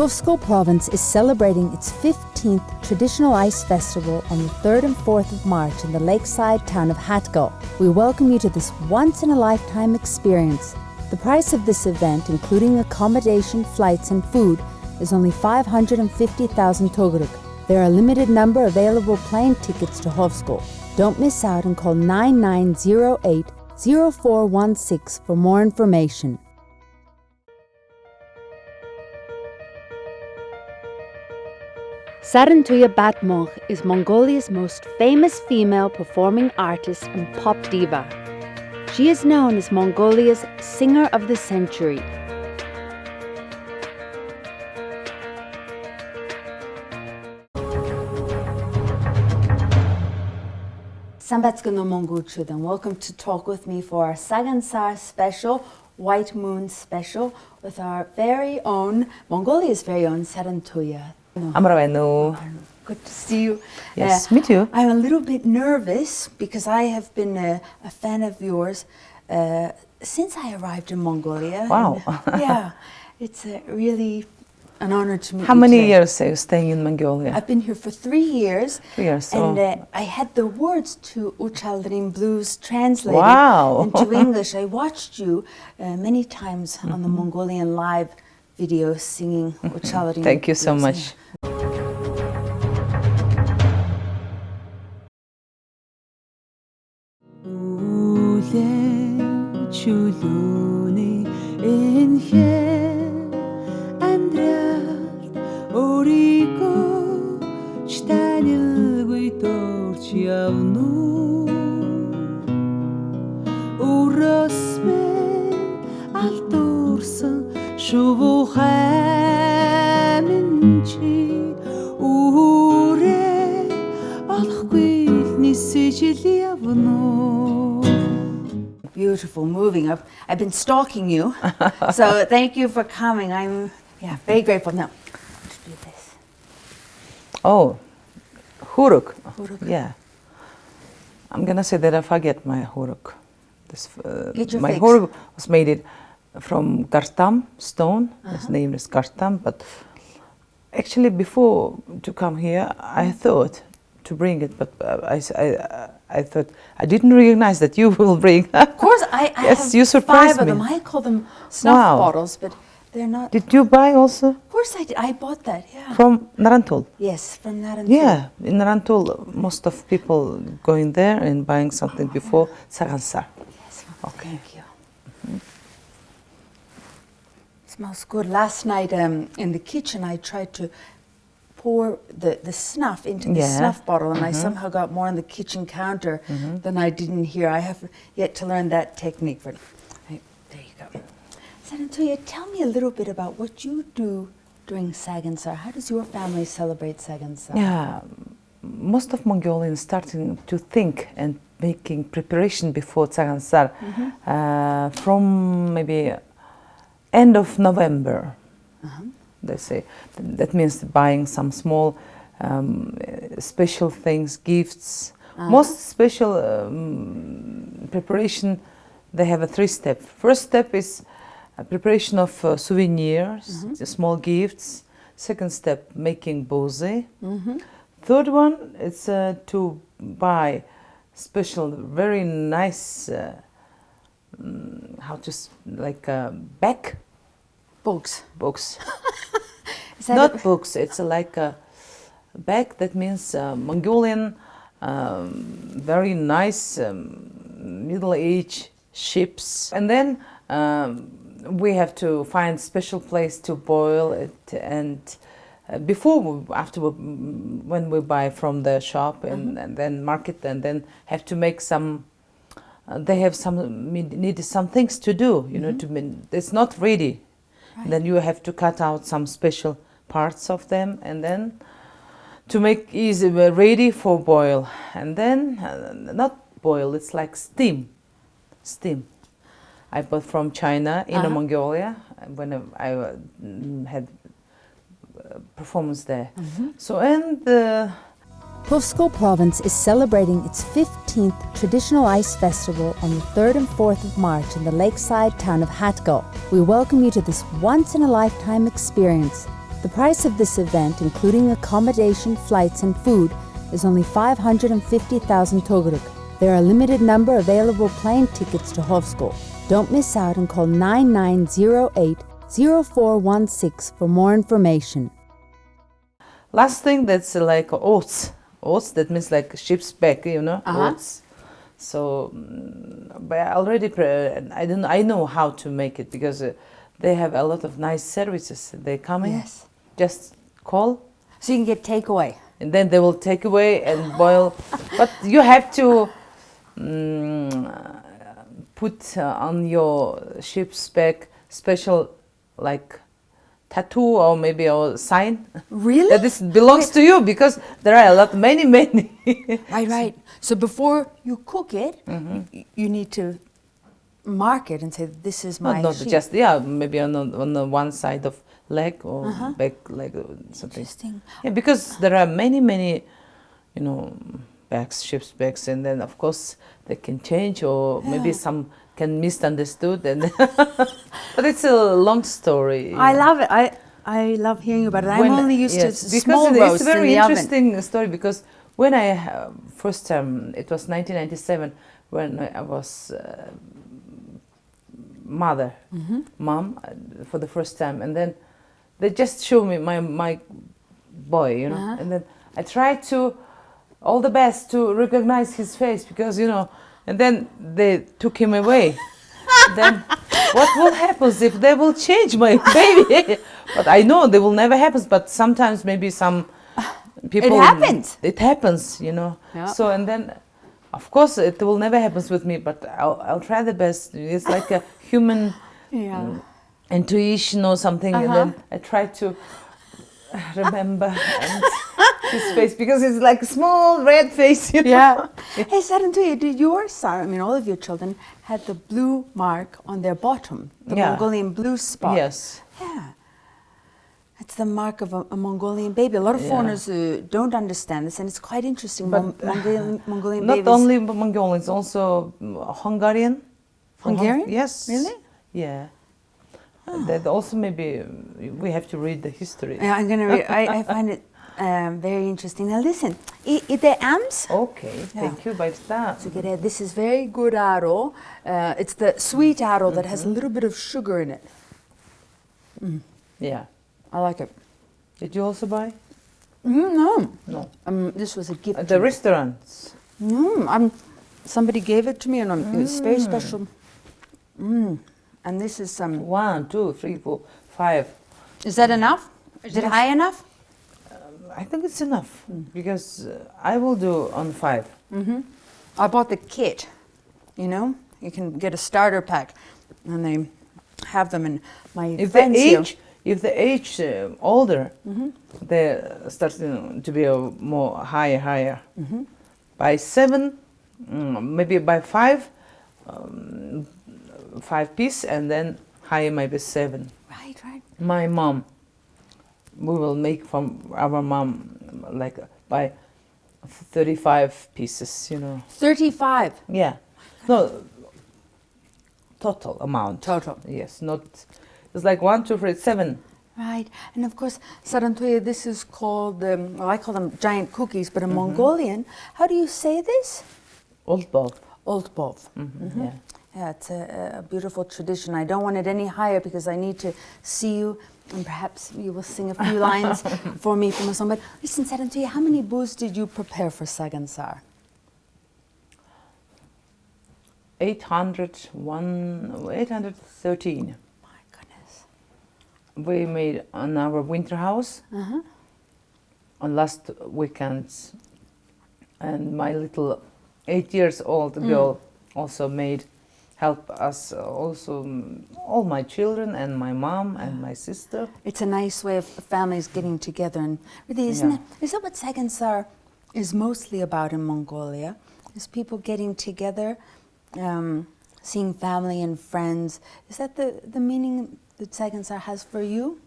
Pufsko province is celebrating its 15th traditional ice festival on the 3rd and 4th of March in the lakeside town of Hatgal. We welcome you to this once-in-a-lifetime experience. The price of this event, including accommodation, flights and food, is only 550,000 toguruk. There are a limited number of available plane tickets to Pufsko. Don't miss out and call 9908 0416 for more information. Sarantuya Batmoch is Mongolia's most famous female performing artist and pop diva. She is known as Mongolia's Singer of the Century. Sambatskano Mongolchud, and welcome to Talk With Me for our Sagansar special, White Moon special, with our very own, Mongolia's very own Sarantuya. Amravenu. Good to see you. Yes, me too. I'm a little bit nervous because I have been a fan of yours since I arrived in Mongolia. Wow. And, yeah, it's really an honor to meet you. How many today. years are you staying in Mongolia? I've been here for 3 years. 3 years. And Oh. I had the words to Uchaldrin Blues translated Wow. into English. I watched you many times on the Mongolian live video singing Uchaldrin. Thank you so Blues. much. Beautiful, moving. I've been stalking you, so thank you for coming. I'm very grateful. Now, to do this. Oh, huruk. Huruk. Yeah. I'm gonna say that I forget my huruk. This, Get your my fix. huruk was made from gartam stone. Its name is gartam, but actually before to come here, I thought to bring it, but I thought I didn't recognize that you will bring. Of course, I Yes, have you surprised 5 of me. them. I call them snuff Wow. bottles, but they're not. Did you buy also Of course I did. I bought that, yeah. from Narantul? Yes, from that. Yeah, in Narantul, most of people going there and buying something before Sagansar. Yes, Okay. thank you. Smells good. Last night in the kitchen, I tried to pour the snuff into the Yeah. snuff bottle, and I somehow got more on the kitchen counter than I didn't here. I have yet to learn that technique. But there you go. Sarantuya, tell me a little bit about what you do during Sagansar. How does your family celebrate Sagansar? Yeah, most of Mongolians starting to think and making preparation before Sagansar from maybe end of November. They say that means buying some small special things, gifts. Most special preparation, they have a 3-step. First step is preparation of souvenirs, small gifts. Second step, making boze. Third one is to buy special, very nice, like bag. Books. Books. Is that Not books, it's like a bag that means Mongolian, very nice middle-aged ships. And then we have to find special place to boil it, and when we buy from the shop and then market, and then have to make some, they have need some things to do, you know, it's not ready. Right. Then you have to cut out some special parts of them, and then to make easy ready for boil, and then not boil, it's like steam. I bought from China, Inner Mongolia, when I had performance there. So and Pufsko province is celebrating its 15th traditional ice festival on the 3rd and 4th of March in the lakeside town of Hatgal. We welcome you to this once-in-a-lifetime experience. The price of this event, including accommodation, flights, and food, is only 550,000 toguruk. There are a limited number of available plane tickets to Hovskol. Don't miss out and call 9908-0416 for more information. Last thing, that's like oats. Oats, that means like sheep's back, you know, oats. So, but I already, I know how to make it because they have a lot of nice services. They come in, just call. So you can get takeaway. And then they will take away and boil. But you have to put on your sheep's back special like tattoo or maybe a sign. Really? That this belongs to you because there are a lot, many. Right. So before you cook it, you need to mark it and say, this is my not sheep. just, maybe on the one side of leg or back leg or something. Interesting. Yeah, because there are many, you know, backs, sheep's backs, and then of course they can change or maybe some can misunderstood, and but it's a long story. I love it. I love hearing about it. I'm only used to small because roasts it's a very in the interesting story because when I first time, it was 1997 when I was mom for the first time, and then they just show me my boy, you know, and then I tried to all the best to recognize his face because, you know, and then they took him away. Then what will happen if they will change my baby? But I know they will never happen, but sometimes maybe some people... It happens. It happens, you know. Yeah. So, and then, of course, it will never happen with me, but I'll try the best. It's like a human intuition or something, and then I try to remember and his face because it's like a small red face, you know? Yeah. Hey, Sarantuya, did yours, Sarah, I mean, all of your children had the blue mark on their bottom, the Mongolian blue spot. Yes. Yeah. It's the mark of a Mongolian baby. A lot of foreigners don't understand this, and it's quite interesting. But Mongolian not babies. only Mongolians, also Hungarian. Hungarian? Yes. Really? Yeah. That also maybe we have to read the history. Yeah, I'm gonna. I find it very interesting. Now listen, the ams. Okay, thank you. By that. So this is very good aro. It's the sweet aro that has a little bit of sugar in it. Yeah. I like it. Did you also buy? No. No. This was a gift. At the restaurants. Somebody gave it to me, and it's very special. And this is some. 1, 2, 3, 4, 5. Is that enough? Is it high enough? I think it's enough because I will do on 5. I bought the kit. You know, you can get a starter pack, and they have them in my friends here. If the age older, they start to be more higher. By 7, maybe by 5, 5 piece, and then higher maybe 7. Right. My mom, we will make from our mom like by 35 pieces, you know. 35. Yeah. No. Total amount. Total. Yes. Not. It's like 1, 2, 3, 7. Right, and of course, Sarantuya, this is called, well, I call them giant cookies, but in Mongolian, how do you say this? Oldbov. Oldbov. Yeah. Yeah, it's a beautiful tradition. I don't want it any higher because I need to see you, and perhaps you will sing a few lines for me from a song. But listen, Sarantuya, how many booths did you prepare for Sagansar? 813. We made on our winter house on last weekends, and my little 8 years old girl also help us also, all my children and my mom and my sister. It's a nice way of families getting together, and really, is that what Sagansar is mostly about in Mongolia? Is people getting together, seeing family and friends? Is that the meaning that Sagansar has for you?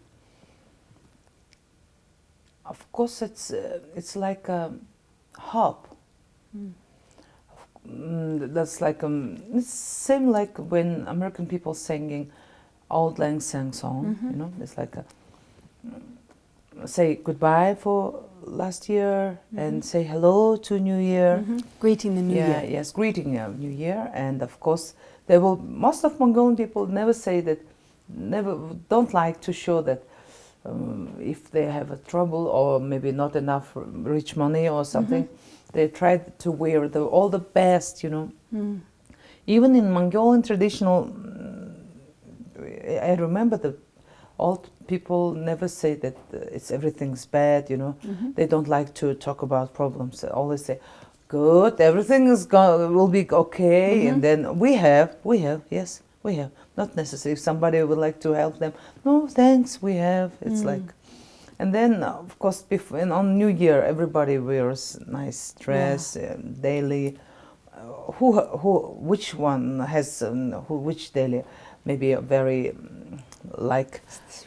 Of course, it's like a hub. That's like it's same like when American people singing Old Lang Syne song. You know, it's like say goodbye for last year and say hello to New Year. Greeting the New Year. Yes, greeting New Year. And of course, they will. Most of Mongolian people never say that, don't like to show that if they have a trouble or maybe not enough rich money or something. They try to wear all the best, you know. Even in Mongolian traditional, I remember the old people never say that it's everything's bad, you know. They don't like to talk about problems. They always say, good, everything will be okay. And then we have, yes, we have. Not necessarily if somebody would like to help them. No, thanks, we have. It's like, and then of course, on New Year, everybody wears nice dress daily. Which one has which daily? Maybe a very like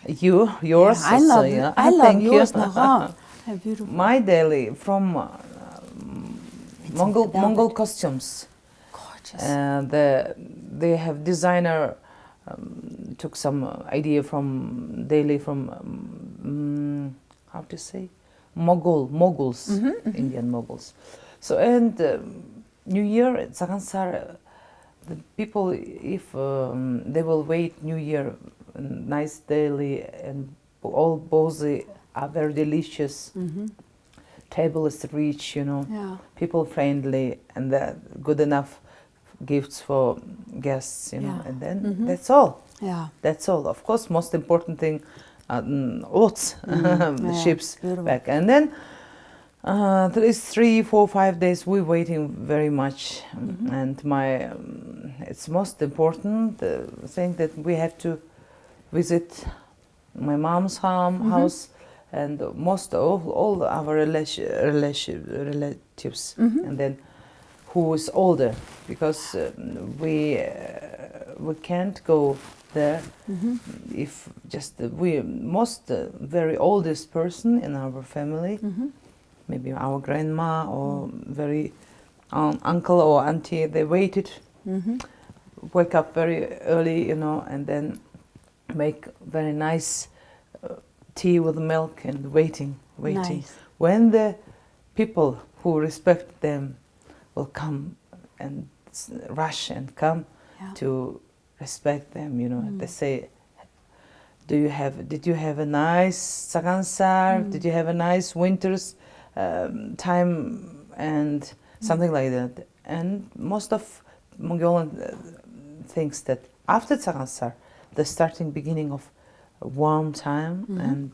yours. Yeah, I love it. I love yours. Beautiful. My daily from Mongol costumes. Gorgeous. They have designer took some idea from daily from how to say Moguls, Indian Moguls. So and New Year at Saransar, the people if they will wait New Year, nice daily and all bozy are very delicious. Table is rich, you know. Yeah. People friendly and good enough gifts for guests, you know. Yeah. And then that's all. Yeah. That's all. Of course, most important thing, oats, ships Beautiful. back, and then. There is 3, 4, 5 days we're waiting very much, and it's most important thing that we have to visit my mom's house and most of all our relatives, and then who is older because we can't go there if just we most very oldest person in our family. Maybe our grandma or very uncle or auntie, they waited, wake up very early, you know, and then make very nice tea with milk and waiting. Nice. When the people who respect them will come and rush and come to respect them, you know, they say, did you have a nice Saransar? Did you have a nice winters? Time and something like that, and most of Mongolian thinks that after Saransar, the beginning of a warm time and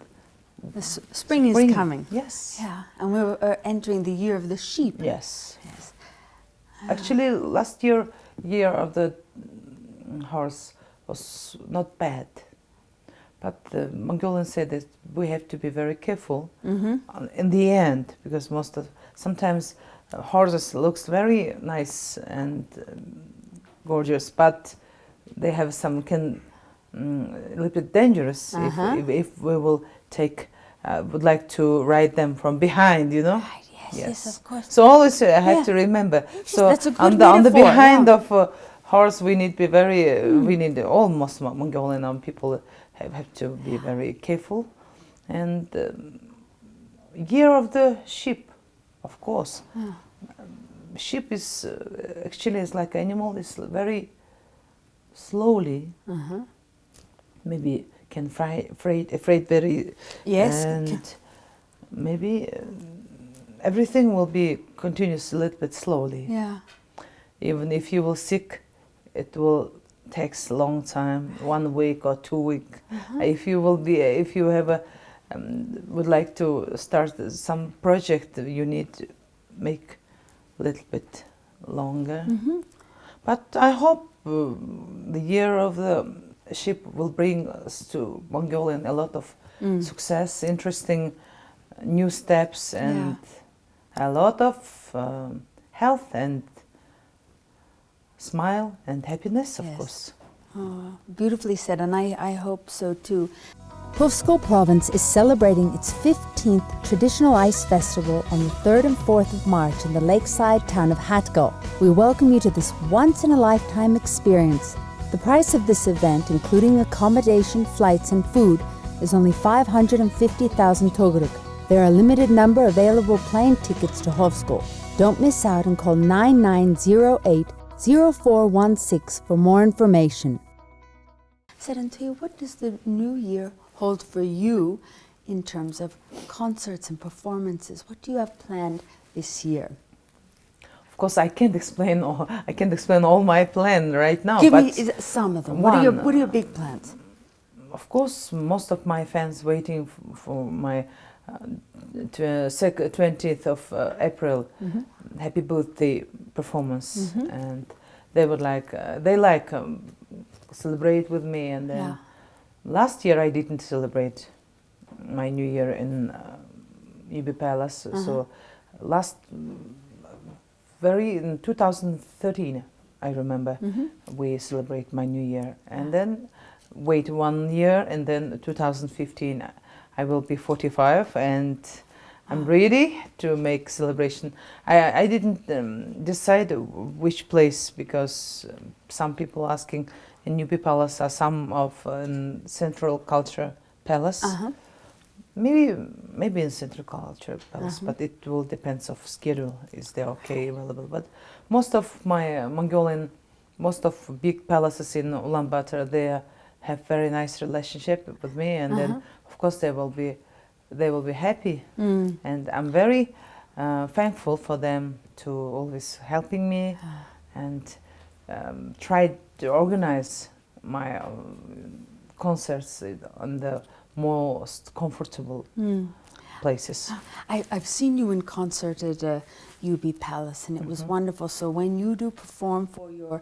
the spring is coming. Yes. Yeah, and we're entering the year of the sheep. Yes. Actually, last year of the horse was not bad. But the Mongolians said that we have to be very careful in the end because sometimes horses looks very nice and gorgeous, but they have some a little bit dangerous if we will would like to ride them from behind, you know. Right, yes, of course. So always I have to remember. So that's a good on the metaphor, behind of horse, we need to be very. We need almost Mongolian people. Have to be very careful, and year of the sheep, of course. Sheep is actually is like animal. It's very slowly. Maybe can afraid very. Yes. And maybe everything will be continuous a little bit slowly. Yeah. Even if you will sick, it will. Takes a long time, 1 week or 2 weeks. If you have would like to start some project, you need to make a little bit longer. But I hope the year of the sheep will bring us to Mongolian a lot of success, interesting new steps, and a lot of health and smile and happiness, of course. Oh, beautifully said, and I hope so too. Pufsko Province is celebrating its 15th Traditional Ice Festival on the 3rd and 4th of March in the lakeside town of Hatgal. We welcome you to this once-in-a-lifetime experience. The price of this event, including accommodation, flights and food, is only 550,000 togruk. There are a limited number available plane tickets to Hovsko. Don't miss out and call 9908-0416 for more information. Sarantuya, what does the new year hold for you in terms of concerts and performances? What do you have planned this year? Of course, I can't explain all my plan right now. Give but me some of them. One, What are your big plans? Of course, most of my fans waiting for my 20th of April happy birthday performance, and they would celebrate with me. And then last year I didn't celebrate my New Year in UB Palace, so in 2013, I remember, we celebrate my New Year, and then wait 1 year, and then 2015 I will be 45, and I'm ready to make celebration. I didn't decide which place, because some people asking in UB Palace are some of Central Culture Palace. Maybe in Central Culture Palace, but it will depend of schedule. Is there available? But most of my most of big palaces in Ulaanbaatar, they have very nice relationship with me, and then of course they will be happy, and I'm very thankful for them to always helping me and try to organize my concerts on the most comfortable places. I've seen you in concert at UB Palace, and it was wonderful. So when you do perform for your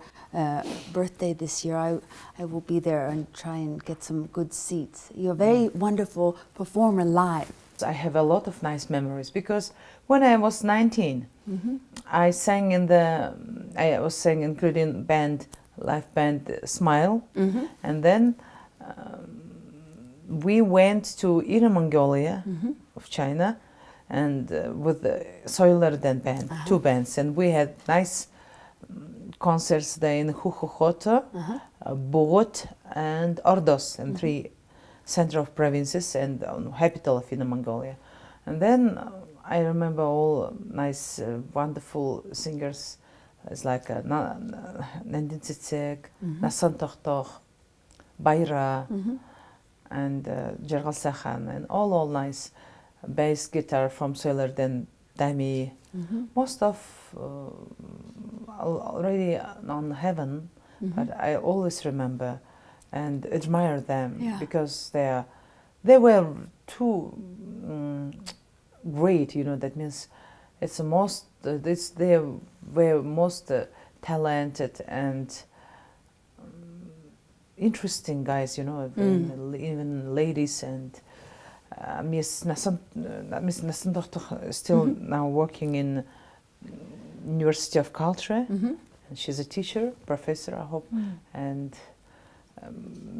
birthday this year, I will be there and try and get some good seats. You're a very wonderful performer live. I have a lot of nice memories, because when I was 19, I was sang including live band Smile, and then we went to Inner Mongolia of China, and with the Soilerden band, two bands, and we had nice concerts there in Khukhotto, Bogot, and Ordos, and three center of provinces and capital of Inner Mongolia. And then I remember all nice, wonderful singers. It's like Nandin Tsitsek, Nasan Tohtoh, Bayra, and Jergal Sakhan, and all nice bass guitar from Soilerden, Dami. Most of already on heaven, but I always remember and admire them, because they were too great. That means it's the most. They were most talented and interesting guys. Even ladies, and Miss Nasan still now working in University of Culture, and she's a teacher, professor, I hope, and.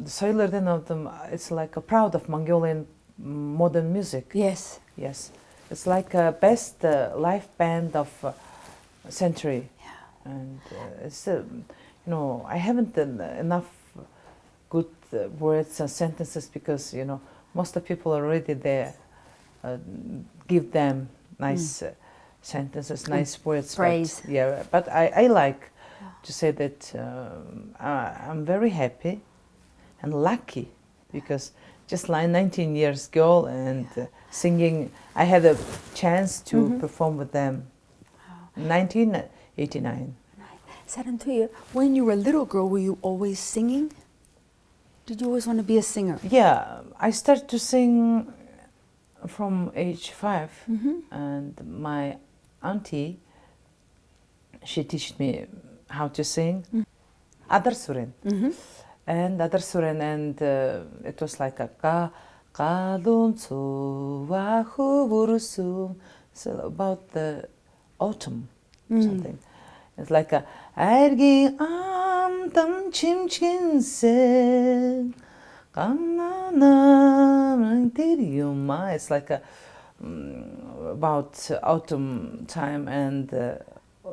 The Soilerden of them, it's like a proud of Mongolian modern music. Yes. It's like a best live band of century. And it's I haven't enough good words and sentences, because most of the people already there give them nice sentences, nice words. Praise. But I like to say that I'm very happy and lucky, because just like 19 years girl and singing, I had a chance to perform with them in 1989. Sarantuya, when you were a little girl, were you always singing? Did you always want to be a singer? Yeah, I started to sing from age 5, and my auntie, she taught me how to sing Adar Suren. And it was like a Kadun Tsuwahu Burusum. So about the autumn, something. It's like a Ergi Am Tam Chim Chin Se It's like a about autumn time, and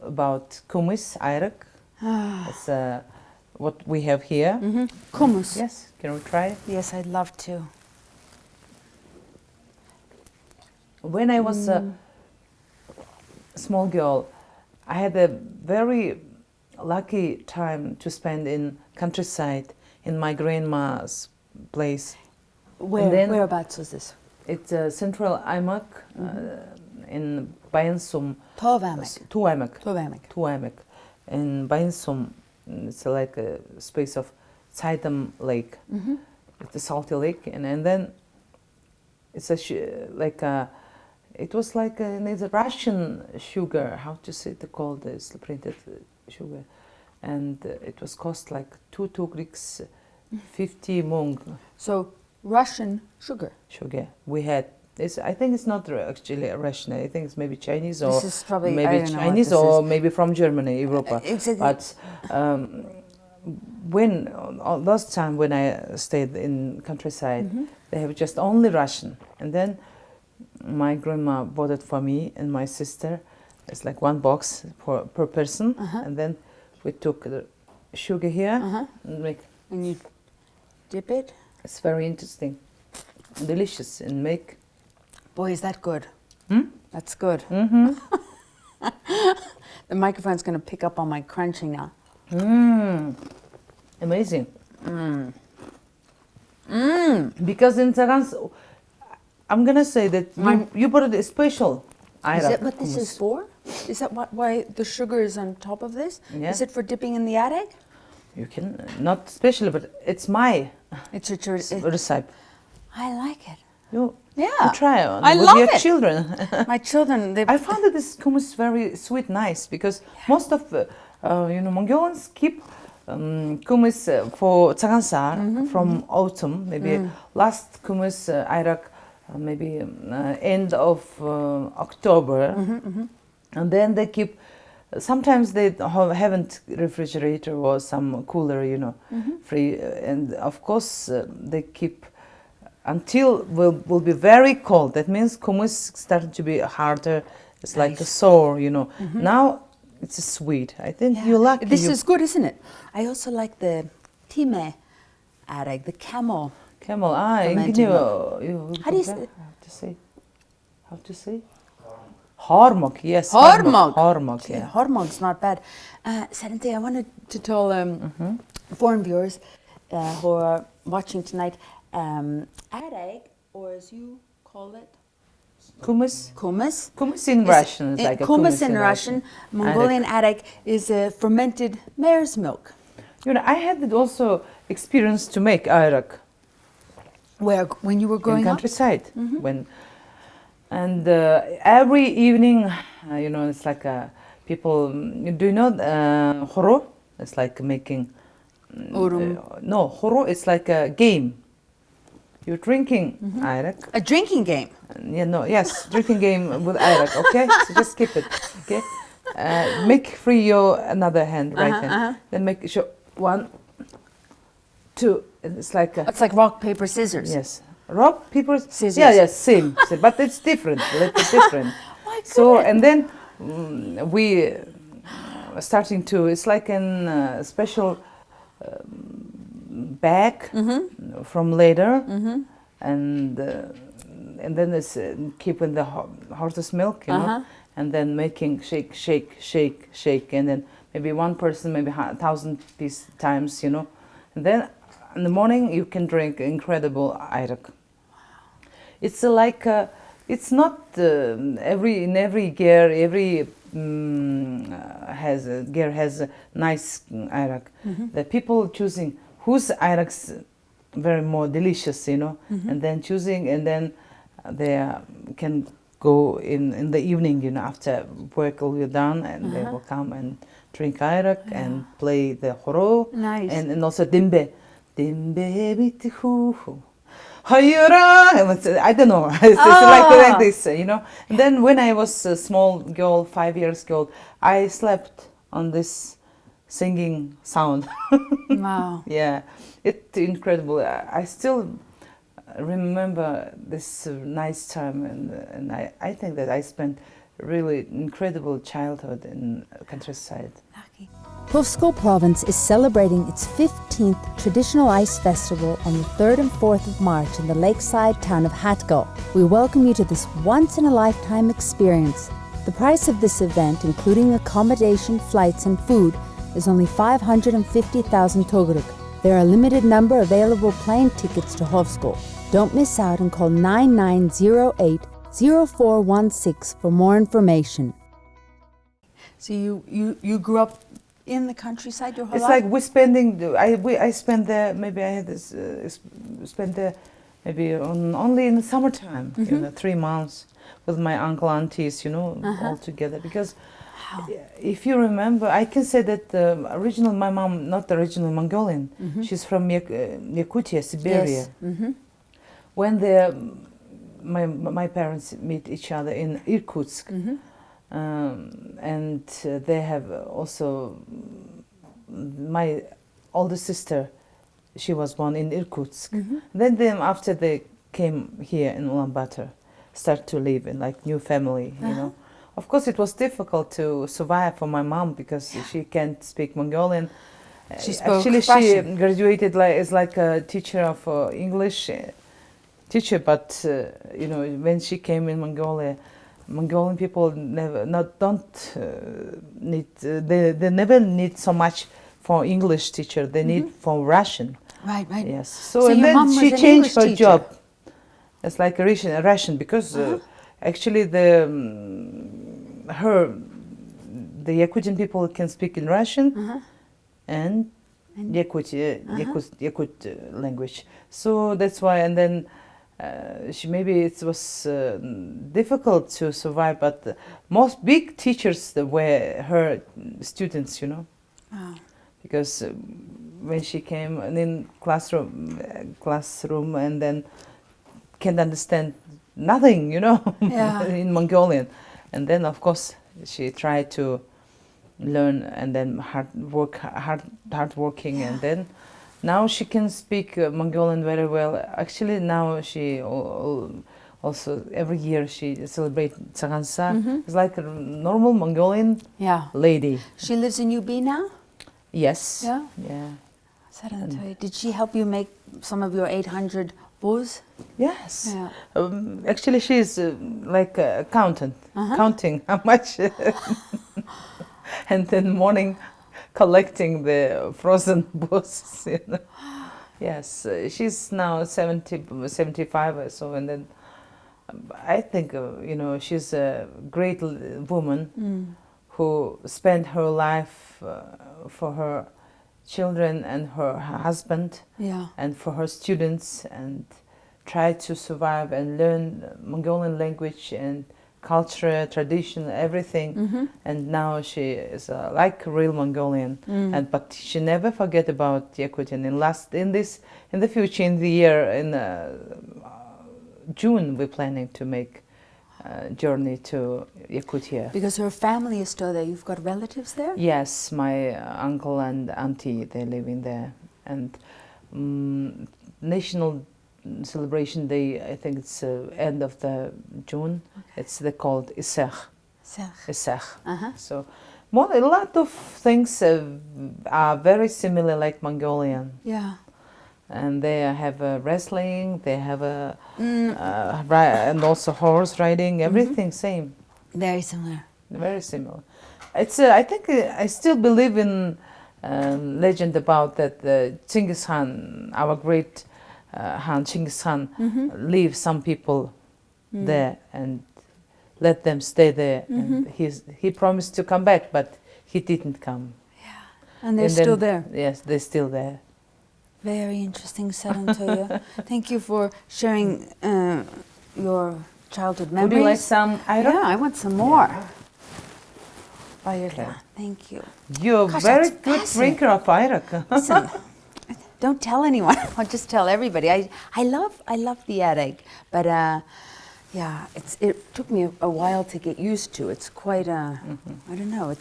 about Kumis, Irak. It's what we have here. Kummus. Yes, can we try it? Yes, I'd love to. when I was a small girl, I had a very lucky time to spend in countryside in my grandma's place. Whereabouts was this? It's central Aimak in Bayansum. Tuaimak. In Bayansum, it's like a space of Saitam Lake. It's a salty lake, and then it's it was like it's a Russian sugar. How to say it called this printed sugar, and it was cost like 2 Greeks, 50 mung. So Russian sugar. Sugar we had. I think it's not actually Russian. I think it's maybe Chinese or this is probably, maybe Chinese or maybe from Germany, Europa. Exactly. But when last time when I stayed in countryside, they have just only Russian, and then my grandma bought it for me and my sister. It's like 1 box per person, and then we took the sugar here and you dip it. It's very interesting, delicious, and make. Boy, is that good. That's good. The microphone's going to pick up on my crunching now. Amazing. Because in Sarantuya, I'm going to say that you bought it special. Is that what this is for? Is that why the sugar is on top of this? Yeah. Is it for dipping in the attic? You can, not specially, but it's my It's recipe. I like it. You Yeah. try I with love your it. children. My children, they. I found that this hummus very sweet, nice, because most of Mongolians keep hummus for Tsagasar from autumn, maybe last hummus Iraq, maybe end of October, and then they keep. Sometimes they haven't refrigerator or some cooler, free, and of course they keep until will be very cold. That means hummus starting to be harder. It's like a sour, Now it's a sweet. I think you like This is good, isn't it? I also like the time arag, the camel. Camel. fermented How do you say? How to say? Hormok, yes. Hormok. Hormok, yeah. Hormok's not bad. Sarantuya, I wanted to tell foreign viewers who are watching tonight, arag, or as you call it, Hummus. Kummas. Kummas in Russian is like a kummas in Russian. Mongolian arag is fermented mare's milk. I had also experience to make arak. When you were growing in up? countryside. And every evening, it's like people. Do you know horo? It's like making. No, horo. It's like a game. You're drinking arak. A drinking game. Yes, drinking game with arak. Okay, so just skip it. Okay, make free your another hand, right hand. Then make sure 1, 2. It's like It's like rock, paper, scissors. yes. Rock, paper, scissors. Yeah, same, but it's different. A little different. So and then we starting to. It's like a special bag from leather, and then it's keeping the horse's milk, and then making shake, and then maybe one person, maybe 1,000 times, and then in the morning you can drink incredible arak. It's like it's not in every gear has a nice arak. The people choosing whose arak's very more delicious, and then choosing, and then they can go in the evening, after work all done, and they will come and drink arak and play the horo, Nice. and also dimbe bitihu. I don't know. It's like this, And then when I was a small girl, 5 years old, I slept on this singing sound. Wow. Yeah, it's incredible. I still remember this nice time, and I think that I spent really incredible childhood in countryside. Lucky. Hovsgol province is celebrating its 15th traditional ice festival on the 3rd and 4th of March in the lakeside town of Hatgul. We welcome you to this once-in-a-lifetime experience. The price of this event, including accommodation, flights and food, is only 550,000 togruk. There are a limited number available plane tickets to Hovsgol. Don't miss out and call 9908 0416 for more information. So you grew up in the countryside your whole It's life? like we're spending. I spent there. Maybe I had this. Spent there maybe only in the summertime. You know, 3 months with my uncle aunties. You know, all together. Because if you remember, I can say that original. My mom, not the original Mongolian. She's from Yakutia, Siberia. Yes. When my parents meet each other in Irkutsk. And they have also my older sister. She was born in Irkutsk. Then after they came here in Ulaanbaatar, start to live in like new family. You know, of course it was difficult to survive for my mom because she can't speak Mongolian. She spoke Actually, Russian. she graduated as like a teacher of English teacher, but you know, when she came in Mongolia. Mongolian people never they never need so much for English teacher. They need for Russian. Right. Yes. So and your then mom was she an changed her English teacher? job. It's like a Russian because actually the Yakutian people can speak in Russian and Yakut language. So that's why. And then. Maybe it was difficult to survive, but most big teachers were her students, you know, because when she came in classroom and then can't understand nothing, you know, in Mongolian, and then of course she tried to learn and then hard working, and then. Now she can speak Mongolian very well. Actually, now she also every year she celebrates Tsagansa. It's like a normal Mongolian lady. She lives in UB now? Yes. Yeah? Yeah. Sarantuya. Did she help you make some of your 800 buz? Yes. Yeah. Actually, she's like a accountant, counting how much. And then morning collecting the frozen booze, you know. Yes, she's now 75 or so, and then I think, you know, she's a great woman who spent her life for her children and her husband and for her students, and tried to survive and learn Mongolian language and culture, tradition, everything, and now she is like a real Mongolian. But she never forget about Yakutian. In the future, in the year in June, we're planning to make a journey to Yakutia. Because her family is still there. You've got relatives there? Yes, my uncle and auntie, they live in there, and national celebration day, I think it's end of the June. They called Isech. So a lot of things are very similar like Mongolian. Yeah. And they have wrestling, they have and also horse riding, everything same. Very similar. Very similar. It's I think I still believe in legend about that Genghis Khan, our great Han Genghis Khan, leave some people there and let them stay there. And he promised to come back, but he didn't come. Yeah, and they're still there. Yes, they're still there. Very interesting, Sarantuya. Thank you for sharing your childhood memories. Would you like some iron? Yeah, I want some more. Okay. Thank you. You're a Gosh, very that's good drinker of Irak. Listen, don't tell anyone. I'll just tell everybody. I love the Arag, but yeah, it took me a while to get used to. It's quite I don't know.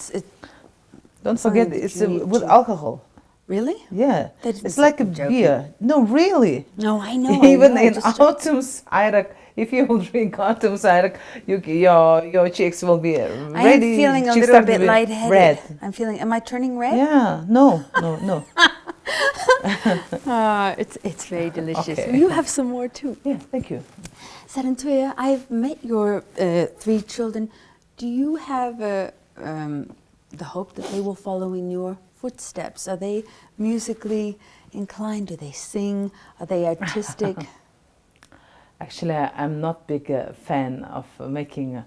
Don't forget, it's with alcohol. Really? Yeah, it's like a beer. No, really. No, I know. Even I know, in autumns, Iraq, if you will drink autumn cider, your cheeks will be I ready. am feeling a cheeks little start to bit be lightheaded. red. I'm feeling. Am I turning red? Yeah, no. It's very delicious. Okay. You have some more too. Yeah, thank you. Sarantuya, I've met your 3 children. Do you have the hope that they will follow in your footsteps? Are they musically inclined? Do they sing? Are they artistic? Actually, I'm not big fan of making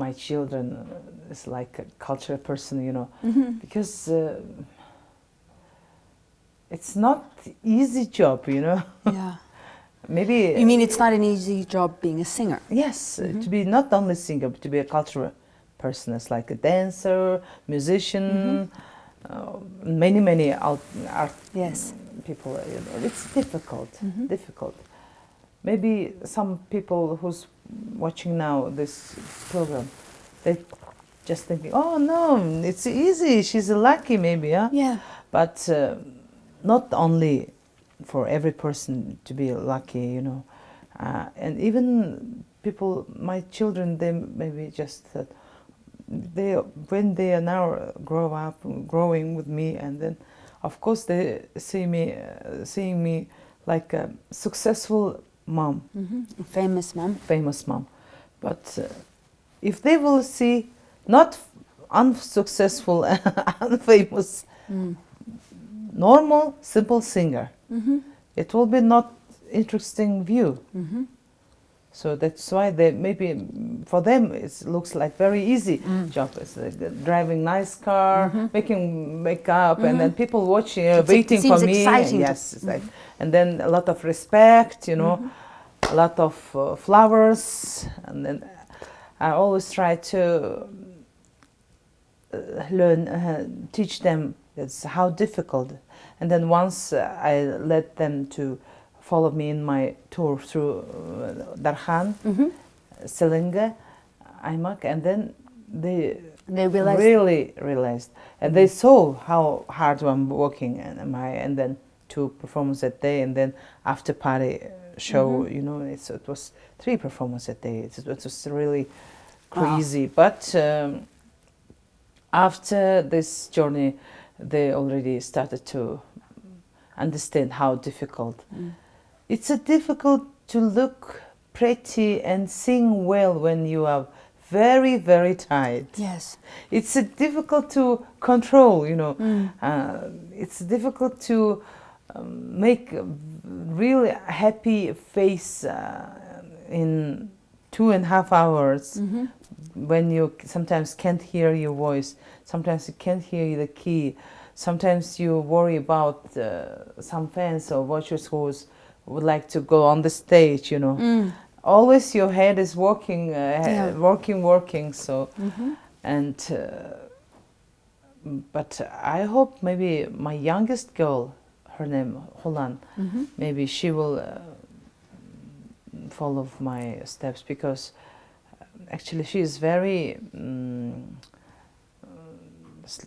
my children is like a cultural person, you know, because it's not easy job, you know. Yeah. Maybe You mean it's not an easy job being a singer? yes, to be not only singer, but to be a cultural person, it's like a dancer, musician, many art Yes. people. You know, it's difficult. Maybe some people who's watching now this program, they just thinking, oh no, it's easy. She's lucky, maybe, yeah. Yeah. But not only for every person to be lucky, you know, and even people, my children, they maybe just when they are now growing with me, and then, of course, they seeing me like a successful mom, A famous mom. but if they will see not unsuccessful, unfamous, normal, simple singer, it will be not interesting view. So that's why they maybe for them it looks like very easy job. It's like driving nice car, making makeup, and then people watching, waiting for me. Exciting. Yes, it's like, and then a lot of respect, you know, a lot of flowers, and then I always try to teach them that's how difficult. And then once I let them to follow me in my tour through Darhan, Selinga, Aymak, and then they really realized, and they saw how hard I'm working, and then 2 performances that day, and then after party show, you know, it was 3 performances a day. It was really crazy. Wow. But after this journey, they already started to understand how difficult. It's difficult to look pretty and sing well when you are very, very tired. Yes. It's difficult to control, you know. It's difficult to make a really happy face in 2.5 hours when you sometimes can't hear your voice, sometimes you can't hear the key, sometimes you worry about some fans or watchers who would like to go on the stage, you know. Always your head is working, working. So, and but I hope maybe my youngest girl, her name Holan, maybe she will follow my steps, because actually she is very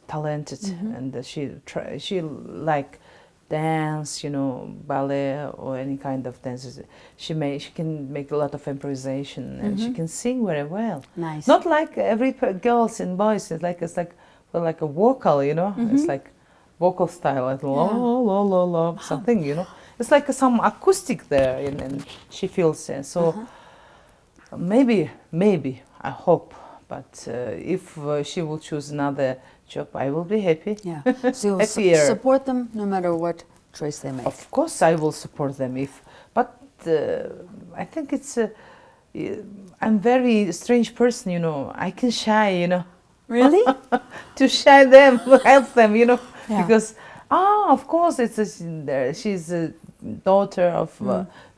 talented, and she like dance, you know, ballet or any kind of dances. She can make a lot of improvisation, and she can sing very well. Nice. Not like every girls and boys. It's like a vocal, you know. It's like vocal style, like la something, you know. It's like some acoustic there, and she feels it. So maybe I hope. But if she will choose another job, I will be happy. Yeah. So you'll support them no matter what choice they make. Of course, I will support them. But I think it's I'm very strange person, you know. I can shy, you know. Really? To shy them, help them, you know, because of course she's a daughter of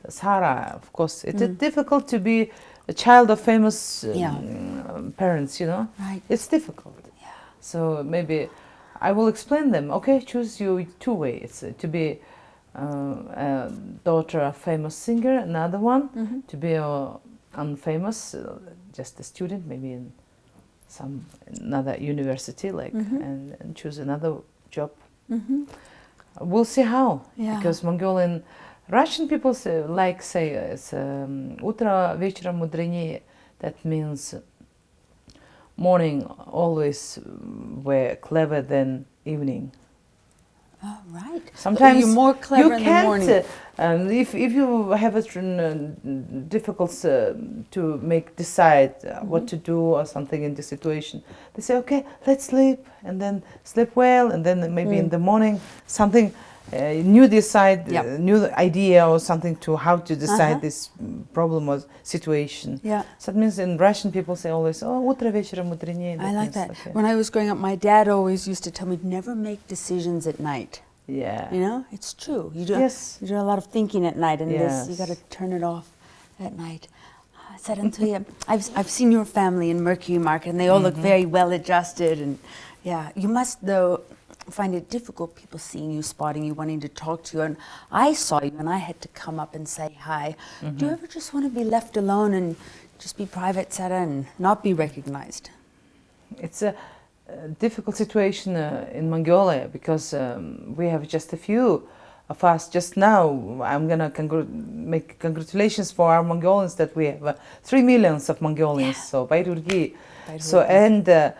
Sara. Of course, it's difficult to be a child of famous parents, you know. Right. It's difficult. Yeah. So maybe I will explain them. Okay, choose you 2 ways: to be a daughter of famous singer, another one to be unfamous, just a student, maybe in another university, like, and choose another job. We'll see how, because Mongolian Russian people say, it's утро вечером мудренее. That means morning always were clever than evening. Oh, right. Sometimes you're more clever you in the can't, morning. if you have a difficult to decide what to do or something in the situation, they say, okay, let's sleep, and then sleep well, and then maybe in the morning something new new idea or something to how to decide this problem or situation. Yeah. So that means in Russian people say always, oh, утро вечером мудренее. I like that. When I was growing up, my dad always used to tell me, never make decisions at night. Yeah. You know, it's true. You do, Yes. you do a lot of thinking at night, and Yes. you got to turn it off at night. Sarantuya, I've seen your family in Mercury Market, and they all look very well adjusted, and yeah, you must though find it difficult, people seeing you, spotting you, wanting to talk to you. And I saw you, and I had to come up and say hi. Do you ever just want to be left alone and just be private, Sara, and not be recognized? It's a difficult situation in Mongolia because we have just a few of us. Just now, I'm gonna make congratulations for our Mongolians that we have 3 million of Mongolians. Yeah. So Bayrurgi. So and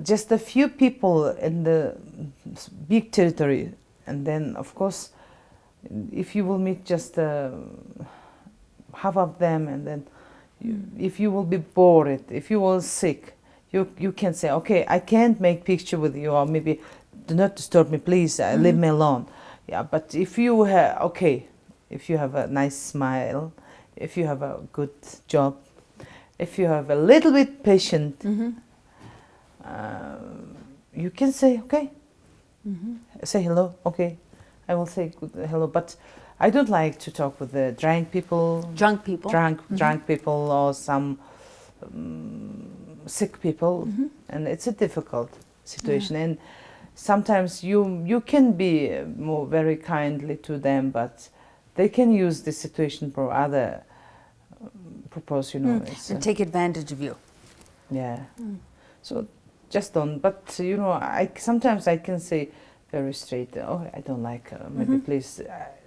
just a few people in the big territory, and then of course, if you will meet just half of them, and then if you will be bored, if you will sick, you can say, okay, I can't make picture with you, or maybe do not disturb me, please, leave me alone. Yeah, but if you have if you have a nice smile, if you have a good job, if you have a little bit patient, you can say, okay, say hello, okay, I will say hello, but I don't like to talk with the drunk people, drunk people, or some sick people, and it's a difficult situation. And sometimes you can be more very kindly to them, but they can use this situation for other purpose, you know. And take advantage of you. Yeah. So just don't. But you know, sometimes I can say very straight, oh, I don't like. Maybe please,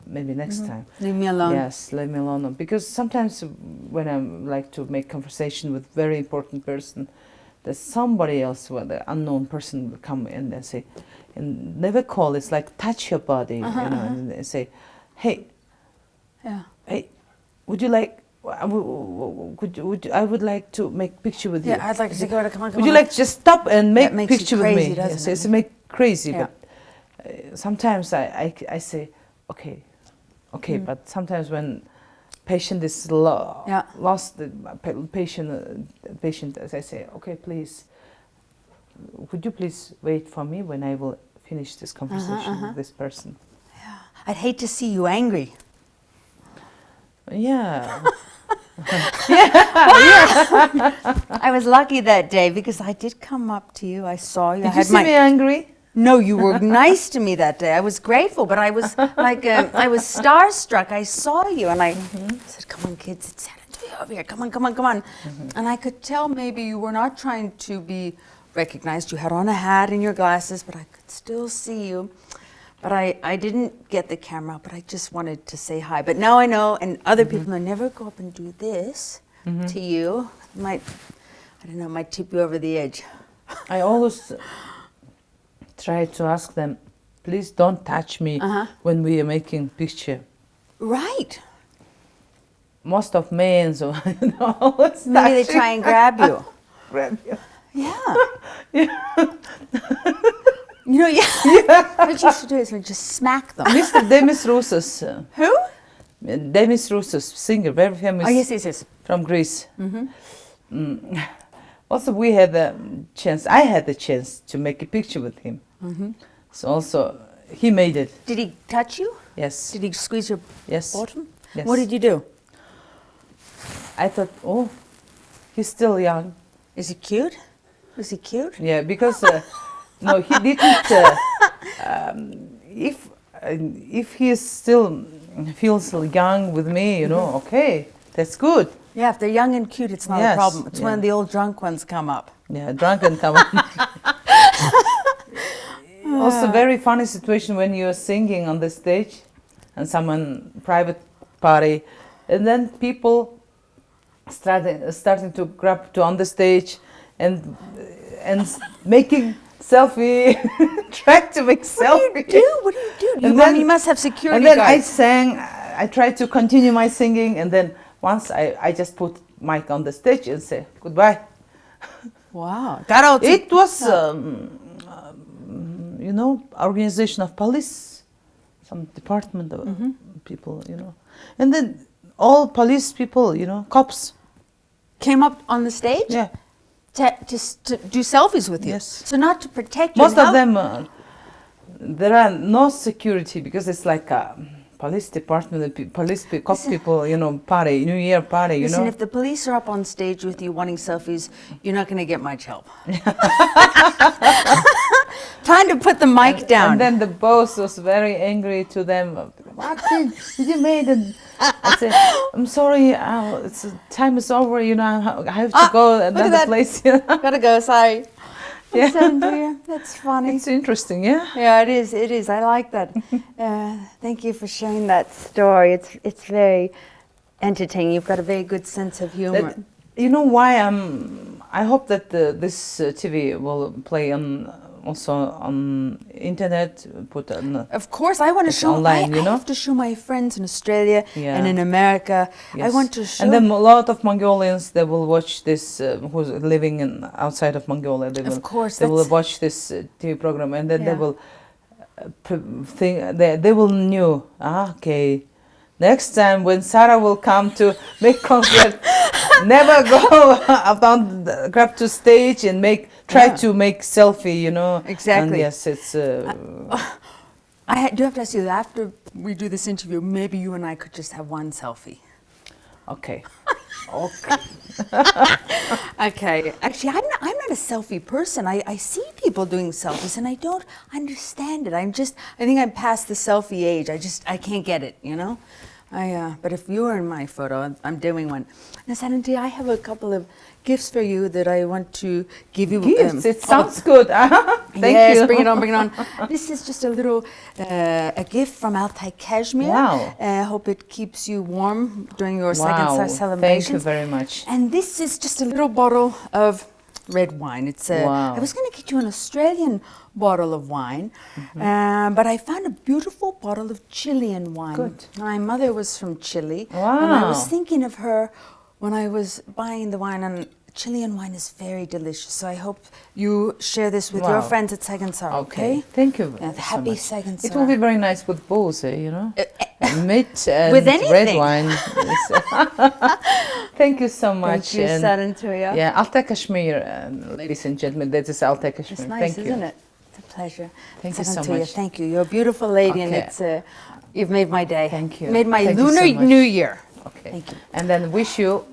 maybe next time. Leave me alone. Yes, leave me alone. Because sometimes when I like to make conversation with very important person, there's somebody else, the unknown person will come in and say, and never call. It's like touch your body, you know, and they say, hey, hey, would you like? I would like to make picture with you. Yeah, I'd like to say, come on. Would you like to just stop and make picture with me? Yes, it's make crazy, but sometimes I say, okay, but sometimes when patient is lost, the patient, as I say, okay, please, would you please wait for me when I will finish this conversation with this person? Yeah, I'd hate to see you angry. Yeah. I was lucky that day because I did come up to you. I saw you. Did you see me angry? No, you were nice to me that day. I was grateful, but I was like, I was starstruck. I saw you, and I said, "Come on, kids, it's Sarantuya over here. Come on." And I could tell maybe you were not trying to be recognized. You had on a hat and your glasses, but I could still see you. But I didn't get the camera, but I just wanted to say hi. But now I know, and other people know, never go up and do this to you. I don't know, might tip you over the edge. I always try to ask them, please don't touch me when we are making picture. Right. Most of men, so always maybe they try and grab you. Grab you. Yeah. You know, what you should do is just smack them. Mr. Demis Roussos. Who? Demis Roussos, singer, very famous. Oh, yes. From Greece. Also, we had the chance. I had the chance to make a picture with him. So also, he made it. Did he touch you? Yes. Did he squeeze your bottom? Yes. What did you do? I thought, oh, he's still young. Is he cute? Was he cute? Yeah, because no, he didn't. If he still feels young with me, you know, okay, that's good. Yeah, if they're young and cute, it's not a problem. It's when the old drunk ones come up. Yeah, drunk and come up. Also, very funny situation when you're singing on the stage, and someone private party, and then people starting to grab to on the stage and making selfie, trying to make selfie. What do you do? And then You must have security And then I guards. sang. I tried to continue my singing, and then once I just put mic on the stage and say goodbye. Wow. It was, organization of police, some department of people, and then all police people, cops. Came up on the stage? Yeah. To do selfies with you? Yes. So not to protect you. Most of them, there are no security because it's like a police department, cop people, party, New Year party, Listen, if the police are up on stage with you wanting selfies, you're not going to get much help. Time to put the mic down. And then the boss was very angry to them. What did you made? And I said, I'm sorry, time is over. I have to go another place. Gotta go. Sorry. Yeah. Sarantuya, that's funny. It's interesting, yeah. Yeah, it is. It is. I like that. Thank you for sharing that story. It's very entertaining. You've got a very good sense of humor. You know why I hope that this TV will play also on internet, put on. Of course, I want to show. Online, I have to show my friends in Australia and in America. Yes. I want to show. And then a lot of Mongolians, they will watch this. Who's living outside of Mongolia? They will watch this TV program, and then they will think they will know. Okay, next time when Sarah will come to make concert, never go up on grab to stage and try to make selfie, Exactly. And yes, it's. I do have to ask you, after we do this interview, maybe you and I could just have one selfie. Okay. Okay. Actually, I'm not a selfie person. I see people doing selfies and I don't understand it. I think I'm past the selfie age. I can't get it, but if you were in my photo, I'm doing one. Now, Sarantuya, I have a couple of gifts for you that I want to give you. Gifts? It sounds good. Thank you. Yes, bring it on, bring it on. This is just a little a gift from Altai Kashmir. Wow. I hope it keeps you warm during your second Sar celebrations. Thank you very much. And this is just a little bottle of red wine. It's I was going to get you an Australian bottle of wine, but I found a beautiful bottle of Chilean wine. Good. My mother was from Chile, Wow. and I was thinking of her when I was buying the wine, and Chilean wine is very delicious. So I hope you share this with your friends at Second Sar. Okay. Thank you. Happy Second Sar. It will be very nice with both, meat and With anything. red wine. Thank you so much. Thank you, Sarantuya. Yeah, Altai Kashmir, ladies and gentlemen, that is Altai Kashmir. It's nice, Thank you. isn't it? It's a pleasure. Thank you so Sarantuya, much. thank you. You're a beautiful lady, and Okay. you've made my day. Thank you. Made my Thank you Lunar so much. New Year. Okay. Thank you. And then wish you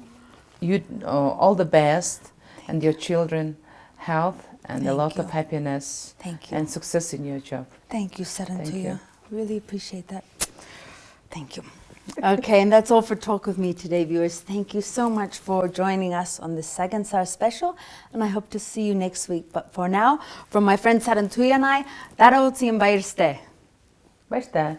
all the best and your children health and a Thank lot you. of happiness Thank you. and success in your job. Thank you, Sarantuya. you. Really appreciate that. Thank you. Okay, and that's all for Talk With Me today, viewers. Thank you so much for joining us on the Second Sar special, and I hope to see you next week. But for now, from my friend Sarantuya and I, Dara Utsi and Bairste. Basta.